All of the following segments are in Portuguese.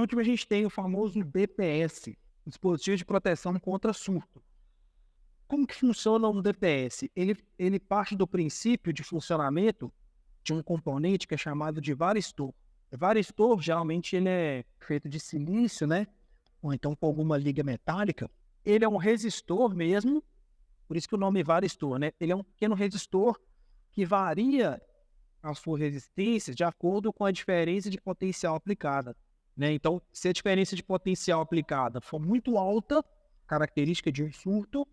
último, a gente tem o famoso DPS, dispositivo de proteção contra surto. Como que funciona um DPS? Ele parte do princípio de funcionamento de um componente que é chamado de varistor. Varistor, geralmente, ele é feito de silício, né? Ou então com alguma liga metálica. Ele é um resistor mesmo, por isso que o nome é varistor, né? Ele é um pequeno resistor que varia a sua resistência de acordo com a diferença de potencial aplicada, né? Então, se a diferença de potencial aplicada for muito alta, característica de um surto,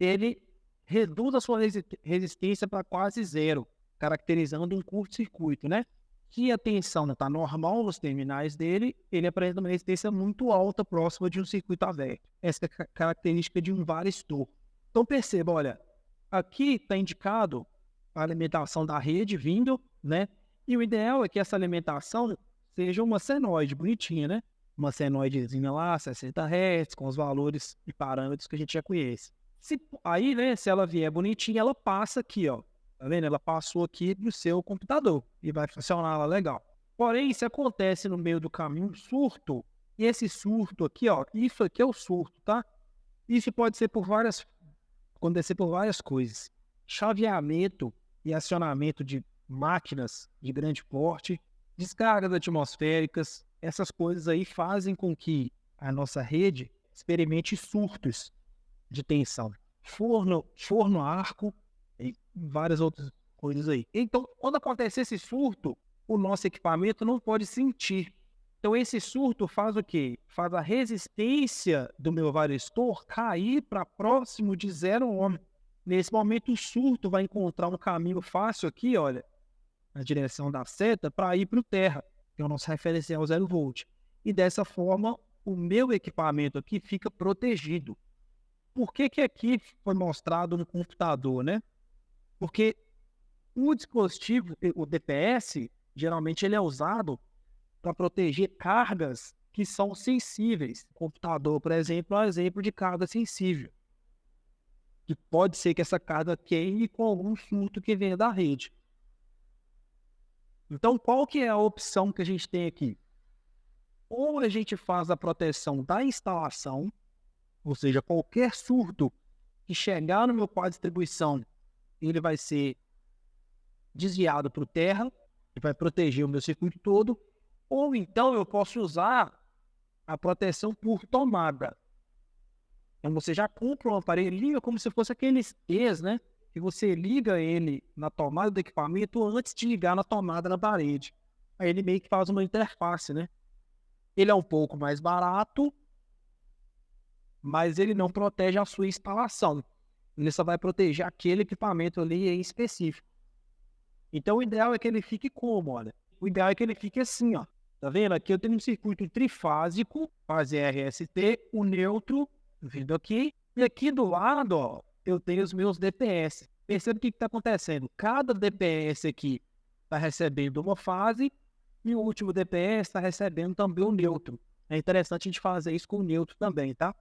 ele reduz a sua resistência para quase zero, caracterizando um curto-circuito, né? Se a tensão está normal nos terminais dele, ele apresenta uma resistência muito alta, próxima de um circuito aberto. Essa é a característica de um varistor. Então perceba, olha, aqui está indicado a alimentação da rede vindo, né? E o ideal é que essa alimentação seja uma senoide bonitinha, né? Uma senoidezinha lá, 60 Hz, com os valores e parâmetros que a gente já conhece. Aí, né, se ela vier bonitinha, ela passa aqui, ó. Tá vendo? Ela passou aqui no seu computador e vai funcionar lá legal. Porém, se acontece no meio do caminho um surto, e esse surto aqui, ó, isso aqui é o surto, tá? Isso pode ser acontecer por várias coisas. Chaveamento e acionamento de máquinas de grande porte, descargas atmosféricas, essas coisas aí fazem com que a nossa rede experimente surtos de tensão. Forno a arco e várias outras coisas aí. Então, quando acontecer esse surto, o nosso equipamento não pode sentir. Então, esse surto faz o quê? Faz a resistência do meu varistor cair para próximo de 0 ohm. Nesse momento, o surto vai encontrar um caminho fácil aqui, olha, na direção da seta, para ir para o terra, que é o nosso referencial 0 volt. E dessa forma, o meu equipamento aqui fica protegido. Por que que aqui foi mostrado no computador, né? Porque o dispositivo, o DPS, geralmente ele é usado para proteger cargas que são sensíveis. O computador, por exemplo, é um exemplo de carga sensível. Que pode ser que essa carga queime com algum surto que venha da rede. Então, qual que é a opção que a gente tem aqui? Ou a gente faz a proteção da instalação, ou seja, qualquer surto que chegar no meu quadro de distribuição, ele vai ser desviado para o terra, que vai proteger o meu circuito todo, ou então eu posso usar a proteção por tomada. Então você já compra um aparelhinho como se fosse aqueles E's, né? Que você liga ele na tomada do equipamento antes de ligar na tomada na parede. Aí ele meio que faz uma interface, né? Ele é um pouco mais barato, mas ele não protege a sua instalação. Ele só vai proteger aquele equipamento ali em específico. Então o ideal é que ele fique como, olha? O ideal é que ele fique assim, ó. Tá vendo? Aqui eu tenho um circuito trifásico, fase RST, o neutro, vindo aqui. E aqui do lado, ó, eu tenho os meus DPS. Perceba o que está acontecendo. Cada DPS aqui está recebendo uma fase e o último DPS está recebendo também o neutro. É interessante a gente fazer isso com o neutro também, tá?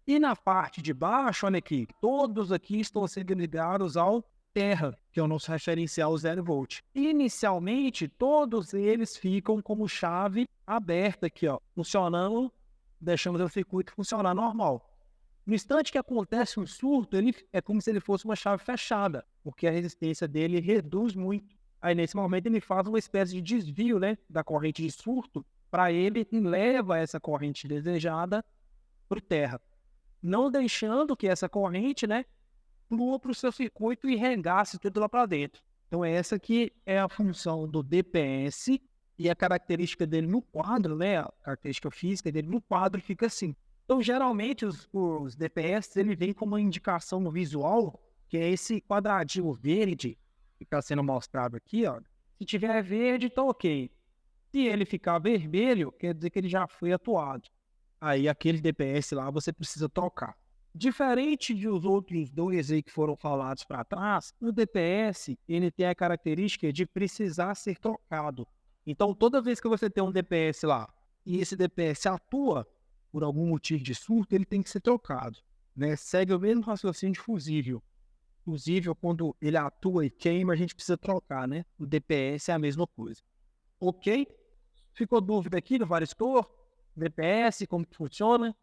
E na parte de baixo, olha aqui, todos aqui estão sendo ligados ao terra, que é o nosso referencial 0 volt. Inicialmente, todos eles ficam como chave aberta aqui, ó, funcionando, deixamos o circuito funcionar normal. No instante que acontece um surto, ele é como se ele fosse uma chave fechada, porque a resistência dele reduz muito. Aí, nesse momento, ele faz uma espécie de desvio, né, da corrente de surto para ele e leva essa corrente desejada para o terra, não deixando que essa corrente, né, flua para o seu circuito e regasse tudo lá para dentro. Então, essa aqui é a função do DPS e a característica dele no quadro, né, a característica física dele no quadro fica assim. Então, geralmente, os DPS, ele vem com uma indicação no visual, que é esse quadradinho verde que está sendo mostrado aqui, ó. Se tiver verde, tá ok. Se ele ficar vermelho, quer dizer que ele já foi atuado. Aí, aquele DPS lá, você precisa trocar. Diferente dos outros dois aí que foram falados para trás, o DPS, ele tem a característica de precisar ser trocado. Então, toda vez que você tem um DPS lá, e esse DPS atua por algum motivo de surto, ele tem que ser trocado, né? Segue o mesmo raciocínio de fusível. Fusível, quando ele atua e queima, a gente precisa trocar, né? O DPS é a mesma coisa. Ok? Ficou dúvida aqui no varistor? DPS, como que funciona?